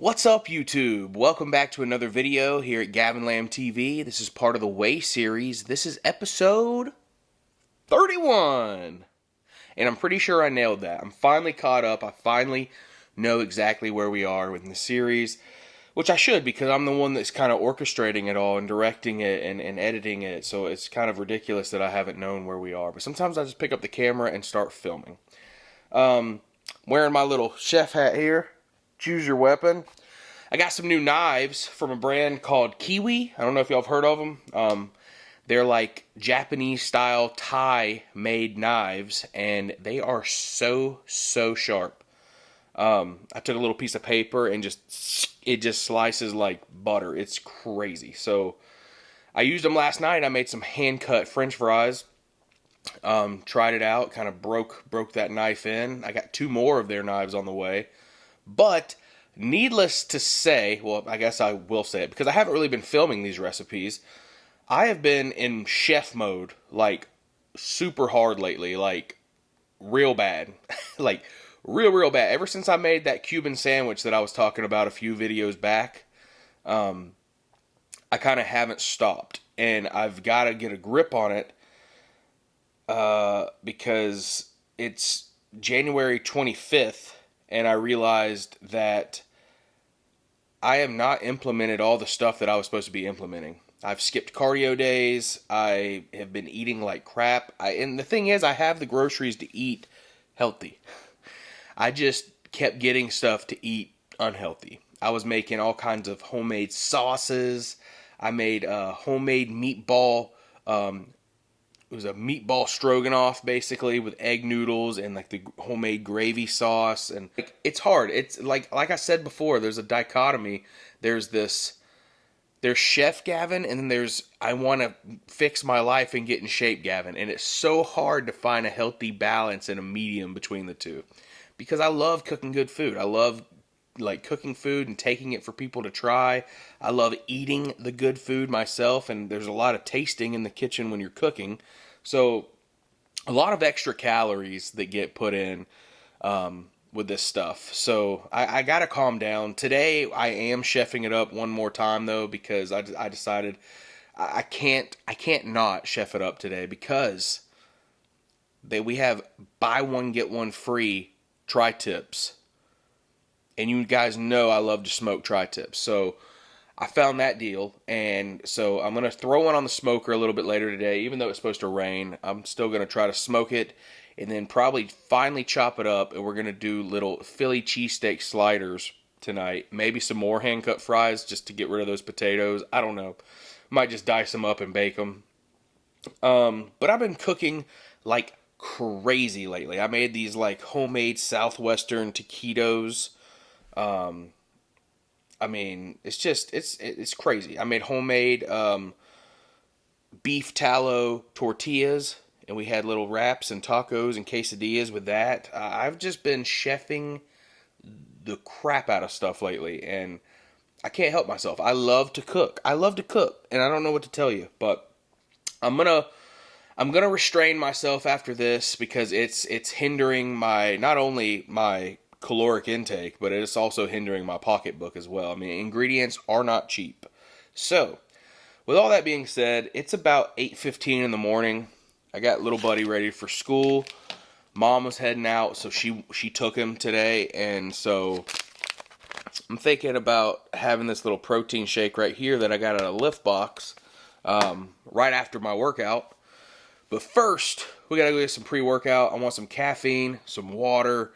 What's up, YouTube? Welcome back to another video here at Gavin Lamb TV. This is part of the Way series. This is episode 31. And I'm pretty sure I nailed that. I'm finally caught up. I finally know exactly where we are in the series, which I should because I'm the one that's kind of orchestrating it all and directing it and editing it. So it's kind of ridiculous that I haven't known where we are. But sometimes I just pick up the camera and start filming. Wearing my little chef hat here. Choose your weapon. I got some new knives from a brand called Kiwi. I don't know if y'all have heard of them. They're like Japanese style Thai made knives, and they are so sharp. I took a little piece of paper and it just slices like butter. It's crazy. So I used them last night. I made some hand cut French fries. Tried it out. Kind of broke that knife in. I got 2 more of their knives on the way. But needless to say, well, I guess I will say it because I haven't really been filming these recipes. I have been in chef mode, like, super hard lately, like, real bad. Like, real bad. Ever since I made that Cuban sandwich that I was talking about a few videos back, I kind of haven't stopped. And I've got to get a grip on it because it's January 25th. And I realized that I have not implemented all the stuff that I was supposed to be implementing. I've skipped cardio days. I have been eating like crap. And the thing is, I have the groceries to eat healthy. I just kept getting stuff to eat unhealthy. I was making all kinds of homemade sauces. I made a homemade meatball. It was a meatball stroganoff, basically, with egg noodles and like the homemade gravy sauce. And like, it's hard. It's like I said before, there's a dichotomy. There's Chef Gavin, and then there's I want to fix my life and get in shape Gavin. And it's so hard to find a healthy balance and a medium between the two. Because I love cooking good food. I love like cooking food and taking it for people to try. I love eating the good food myself, and there's a lot of tasting in the kitchen when you're cooking. So a lot of extra calories that get put in with this stuff. So I got to calm down. Today I am chefing it up one more time though, because I decided I can't not chef it up today because we have buy one get one free tri-tips. And you guys know I love to smoke tri-tips. So I found that deal. And so I'm going to throw one on the smoker a little bit later today. Even though it's supposed to rain, I'm still going to try to smoke it. And then probably finally chop it up. And we're going to do little Philly cheesesteak sliders tonight. Maybe some more hand-cut fries just to get rid of those potatoes. I don't know. Might just dice them up and bake them. But I've been cooking like crazy lately. I made these like homemade Southwestern taquitos. I mean, it's crazy. I made homemade beef tallow tortillas, and we had little wraps and tacos and quesadillas with that. I've just been chefing the crap out of stuff lately, and I can't help myself. I love to cook. And I don't know what to tell you, but I'm gonna restrain myself after this because it's hindering my not only my caloric intake, but it's also hindering my pocketbook as well. I mean, ingredients are not cheap. So, with all that being said, it's about 8:15 in the morning. I got little buddy ready for school. Mom was heading out, so she took him today, and so I'm thinking about having this little protein shake right here that I got at a Lift Box right after my workout. But first, we gotta go get some pre-workout. I want some caffeine, some water,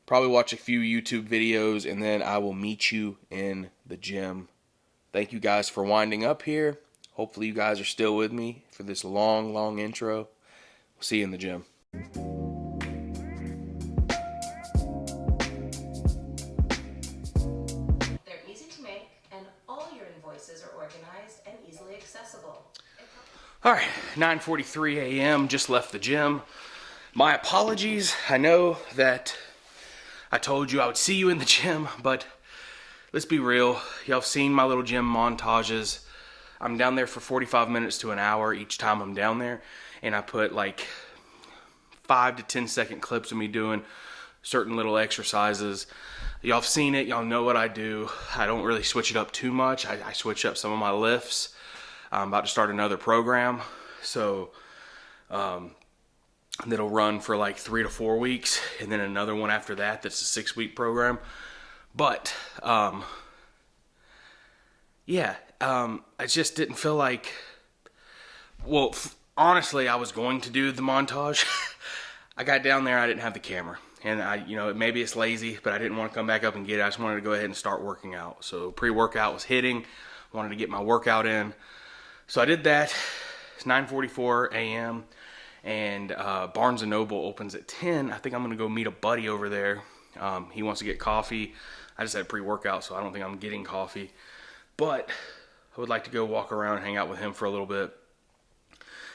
probably watch a few YouTube videos, and then I will meet you in the gym. Thank you guys for winding up here. Hopefully you guys are still with me for this long intro. We'll see you in the gym. They're easy to make, and all your invoices are organized and easily accessible. Alright, 9:43 a.m. Just left the gym. My apologies. I know that I told you I would see you in the gym, but let's be real. Y'all have seen my little gym montages. I'm down there for 45 minutes to an hour each time I'm down there, and I put like 5 to 10 second clips of me doing certain little exercises. Y'all have seen it. Y'all know what I do. I don't really switch it up too much. I switch up some of my lifts. I'm about to start another program. So that'll run for like 3 to 4 weeks. And then another one after that that's a 6-week program. But yeah, I just didn't feel like... Well, honestly, I was going to do the montage. I got down there, I didn't have the camera. And maybe it's lazy, but I didn't want to come back up and get it. I just wanted to go ahead and start working out. So pre-workout was hitting. Wanted to get my workout in. So I did that. It's 9:44 a.m. And Barnes & Noble opens at 10. I think I'm going to go meet a buddy over there. He wants to get coffee. I just had pre-workout, so I don't think I'm getting coffee. But I would like to go walk around and hang out with him for a little bit.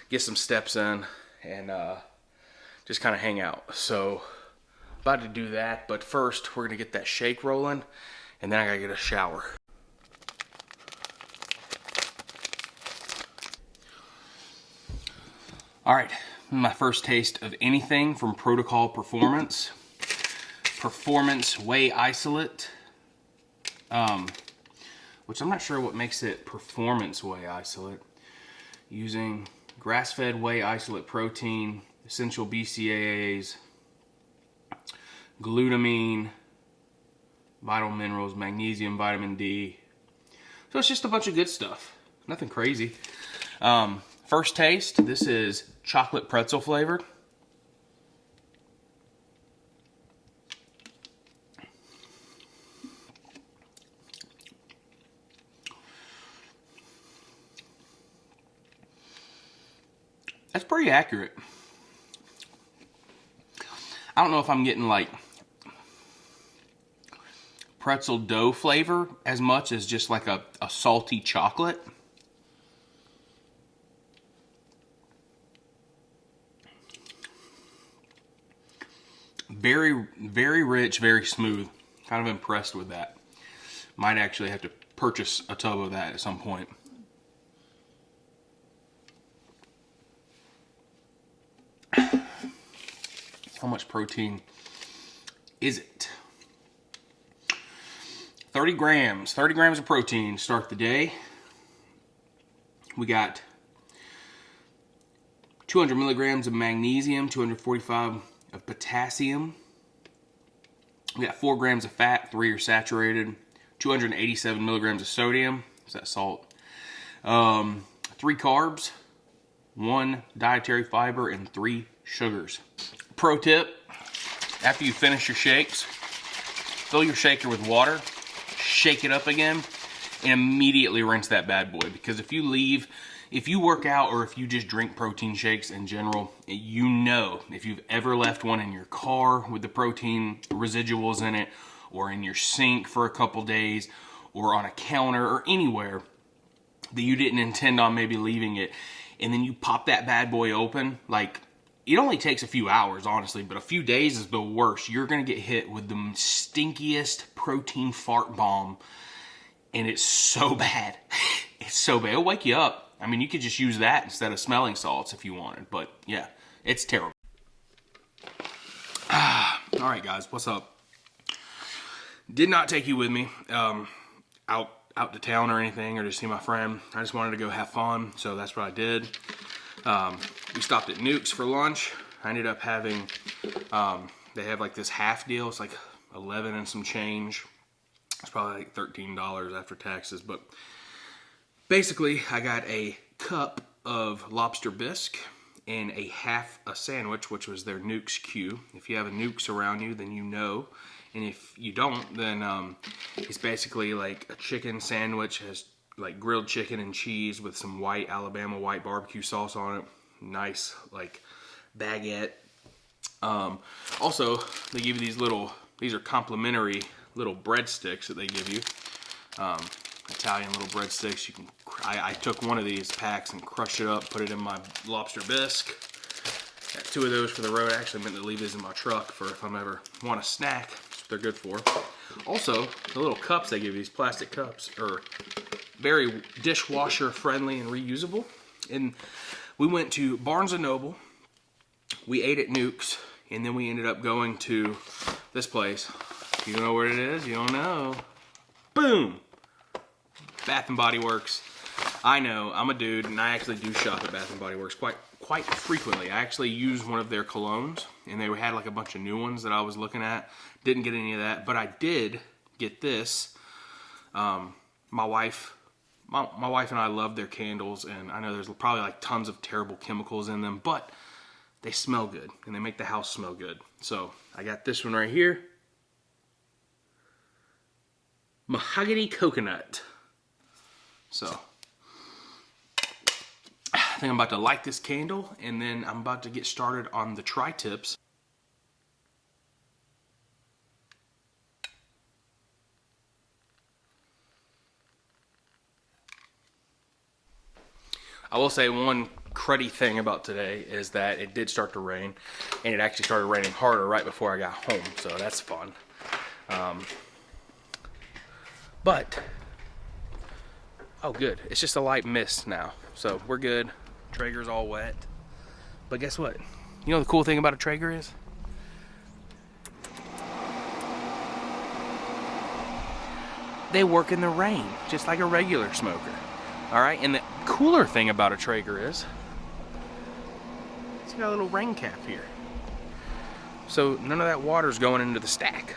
Get some steps in and just kind of hang out. So... about to do that, but first we're gonna get that shake rolling, and then I gotta get a shower. All right, my first taste of anything from Protocol Performance. Performance Whey Isolate, which I'm not sure what makes it Performance Whey Isolate. Using grass-fed whey isolate protein, essential BCAAs, glutamine, vital minerals, magnesium, vitamin D. So it's just a bunch of good stuff. Nothing crazy. First taste, this is chocolate pretzel flavored. That's pretty accurate. I don't know if I'm getting like pretzel dough flavor as much as just like a salty chocolate. Very, very rich, very smooth. Kind of impressed with that. Might actually have to purchase a tub of that at some point. How much protein is it? 30 grams. 30 grams of protein to start the day. We got 200 milligrams of magnesium, 245 of potassium. We got 4 grams of fat, 3 are saturated. 287 milligrams of sodium. Is that salt? 3 carbs, 1 dietary fiber, and 3 sugars. Pro tip, after you finish your shakes, fill your shaker with water, shake it up again, and immediately rinse that bad boy. Because if you work out or if you just drink protein shakes in general, you know if you've ever left one in your car with the protein residuals in it, or in your sink for a couple days, or on a counter or anywhere that you didn't intend on maybe leaving it, and then you pop that bad boy open, like, it only takes a few hours, honestly, but a few days is the worst. You're going to get hit with the stinkiest protein fart bomb, and it's so bad. It's so bad. It'll wake you up. I mean, you could just use that instead of smelling salts if you wanted, but yeah, it's terrible. All right, guys, what's up? Did not take you with me out to town or anything, or to see my friend. I just wanted to go have fun, so that's what I did. We stopped at Newk's for lunch. I ended up having, they have like this half deal. It's like 11 and some change. It's probably like $13 after taxes, but basically I got a cup of lobster bisque and half a sandwich, which was their Newk's Q. If you have a Newk's around you, then you know. And if you don't, then it's basically like a chicken sandwich, has like grilled chicken and cheese with some white Alabama white barbecue sauce on it. Nice, like, baguette. Also, they give you these are complimentary little breadsticks that they give you. Italian little breadsticks. I took one of these packs and crushed it up, put it in my lobster bisque. Got 2 of those for the road. I actually meant to leave these in my truck for if I'm ever want a snack. That's what they're good for. Also, the little cups they give you, these plastic cups, are very dishwasher friendly and reusable. And we went to Barnes & Noble, we ate at Newk's, and then we ended up going to this place. You don't know what it is? You don't know. Boom! Bath and Body Works. I know, I'm a dude, and I actually do shop at Bath and Body Works quite frequently. I actually use one of their colognes, and they had like a bunch of new ones that I was looking at. Didn't get any of that, but I did get this. My wife and I love their candles, and I know there's probably like tons of terrible chemicals in them, but they smell good, and they make the house smell good. So I got this one right here. Mahogany Coconut. So I think I'm about to light this candle, and then I'm about to get started on the tri-tips. I will say one cruddy thing about today is that it did start to rain, and it actually started raining harder right before I got home, so that's fun. But, oh good, it's just a light mist now, so we're good. Traeger's all wet. But guess what? You know the cool thing about a Traeger is? They work in the rain, just like a regular smoker. Alright, and the cooler thing about a Traeger is, it's got a little rain cap here. So none of that water's going into the stack.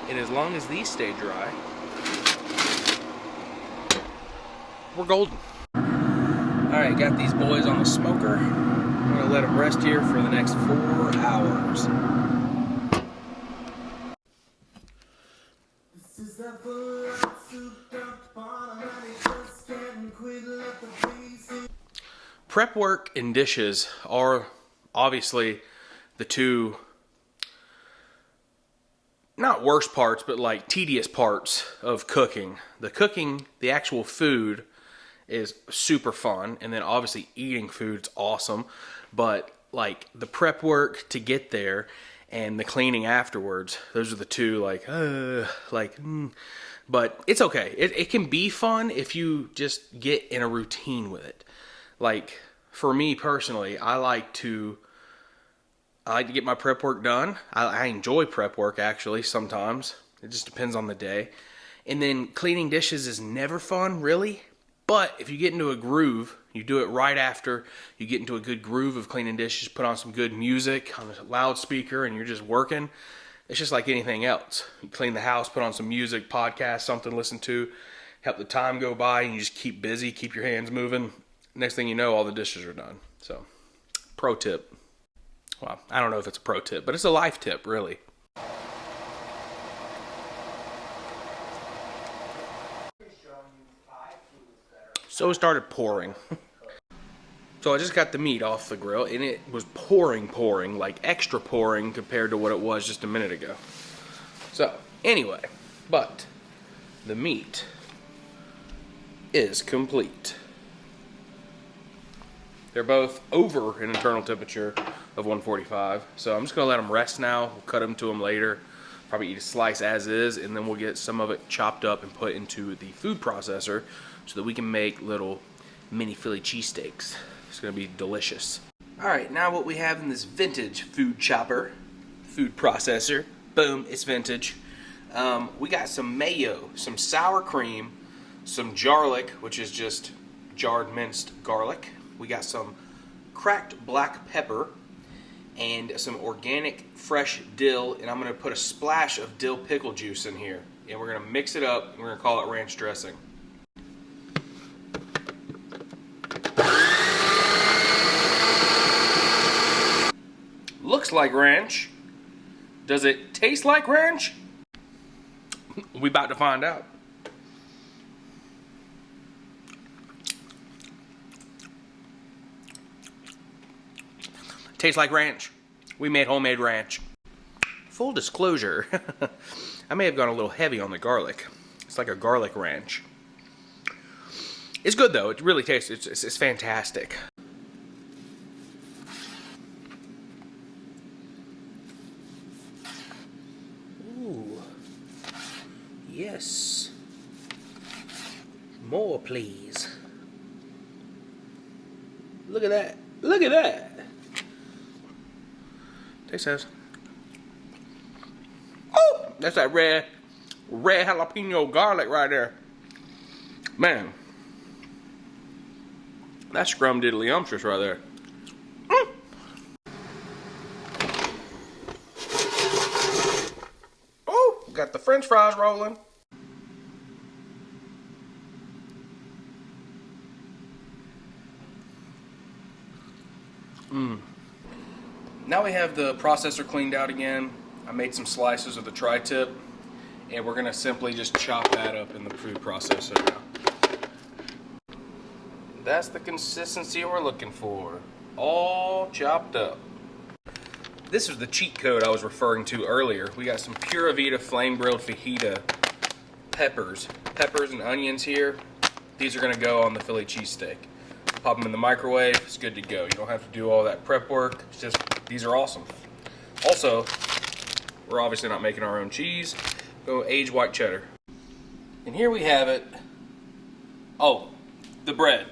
And as long as these stay dry, we're golden. Alright, got these boys on the smoker. I'm gonna let them rest here for the next 4 hours. Prep work and dishes are obviously the two, not worst parts, but like tedious parts of cooking. The cooking, the actual food, is super fun, and then obviously eating food's awesome, but like the prep work to get there and the cleaning afterwards, those are the two but it's okay. It can be fun if you just get in a routine with it. Like for me personally, I like to get my prep work done. I enjoy prep work actually sometimes. It just depends on the day. And then cleaning dishes is never fun, really. But if you get into a groove, you do it right after you get into a good groove of cleaning dishes, put on some good music on a loudspeaker, and you're just working. It's just like anything else. You clean the house, put on some music, podcast, something to listen to, help the time go by, and you just keep busy, keep your hands moving. Next thing you know, all the dishes are done. So, pro tip. Well, I don't know if it's a pro tip, but it's a life tip, really. So it started pouring. So I just got the meat off the grill, and it was pouring, like extra pouring compared to what it was just a minute ago. So, anyway, but the meat is complete. They're both over an internal temperature of 145, so I'm just going to let them rest now. We'll cut them to them later. Probably eat a slice as is, and then we'll get some of it chopped up and put into the food processor so that we can make little mini Philly cheesesteaks. It's going to be delicious. Alright, now what we have in this vintage food chopper, food processor, boom, it's vintage. We got some mayo, some sour cream, some garlic, which is just jarred minced garlic. We got some cracked black pepper and some organic fresh dill, and I'm going to put a splash of dill pickle juice in here. And we're going to mix it up, and we're going to call it ranch dressing. Looks like ranch. Does it taste like ranch? We about to find out. Tastes like ranch. We made homemade ranch. Full disclosure, I may have gone a little heavy on the garlic. It's like a garlic ranch. It's good though. It really tastes. It's fantastic. Ooh. Yes. More, please. Look at that. Look at that. Taste test. Oh, that's that red jalapeno garlic right there. Man, that's scrumdiddlyumptious right there. Oh, got the French fries rolling. Now we have the processor cleaned out again. I made some slices of the tri-tip, and we're gonna simply just chop that up in the food processor now. That's the consistency we're looking for. All chopped up. This is the cheat code I was referring to earlier. We got some Pura Vida flame grilled fajita peppers and onions here. These are gonna go on the Philly cheesesteak. Pop them in the microwave, it's good to go. You don't have to do all that prep work. It's just, these are awesome. Also, we're obviously not making our own cheese. Go aged white cheddar. And here we have it. Oh, the bread.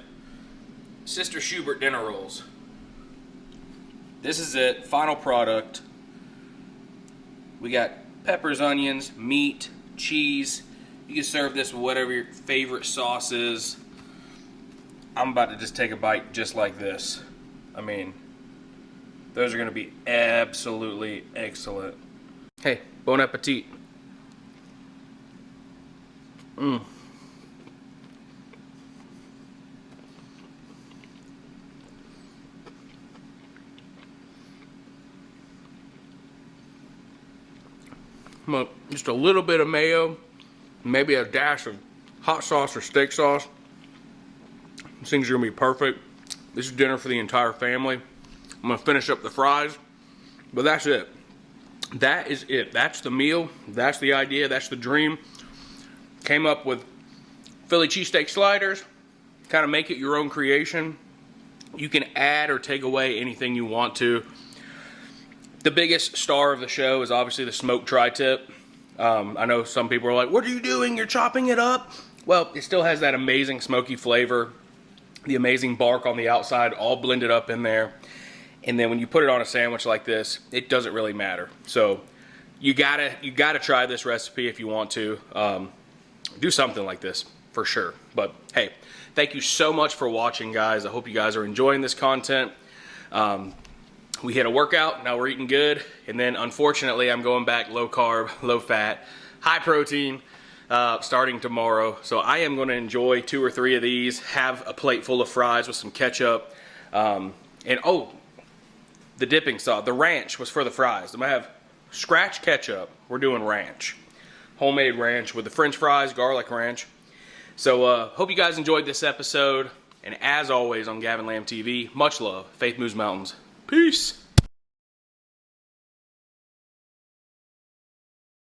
Sister Schubert dinner rolls. This is it, final product. We got peppers, onions, meat, cheese. You can serve this with whatever your favorite sauce is. I'm about to just take a bite just like this. I mean, those are gonna be absolutely excellent. Hey, bon appetit. Just a little bit of mayo, maybe a dash of hot sauce or steak sauce. These things are gonna be perfect. This is dinner for the entire family. I'm gonna finish up the fries, but that's it. That is it. That's the meal. That's the idea. That's the dream. Came up with Philly cheesesteak sliders. Kind of make it your own creation. You can add or take away anything you want to. The biggest star of the show is obviously the smoked tri-tip. I know some people are like, what are you doing? You're chopping it up? Well, it still has that amazing smoky flavor. The amazing bark on the outside, all blended up in there. And then when you put it on a sandwich like this, it doesn't really matter. So you gotta try this recipe if you want to. Do something like this for sure. But hey, thank you so much for watching, guys. I hope you guys are enjoying this content. We hit a workout, now we're eating good. And then unfortunately, I'm going back low carb, low fat, high protein. Starting tomorrow. So I am going to enjoy 2 or 3 of these, have a plate full of fries with some ketchup, and oh, the dipping sauce, the ranch was for the fries. I'm going to have scratch ketchup. We're doing ranch. Homemade ranch with the French fries, garlic ranch. So hope you guys enjoyed this episode. And as always on Gavin Lamb TV, much love. Faith moves mountains. Peace.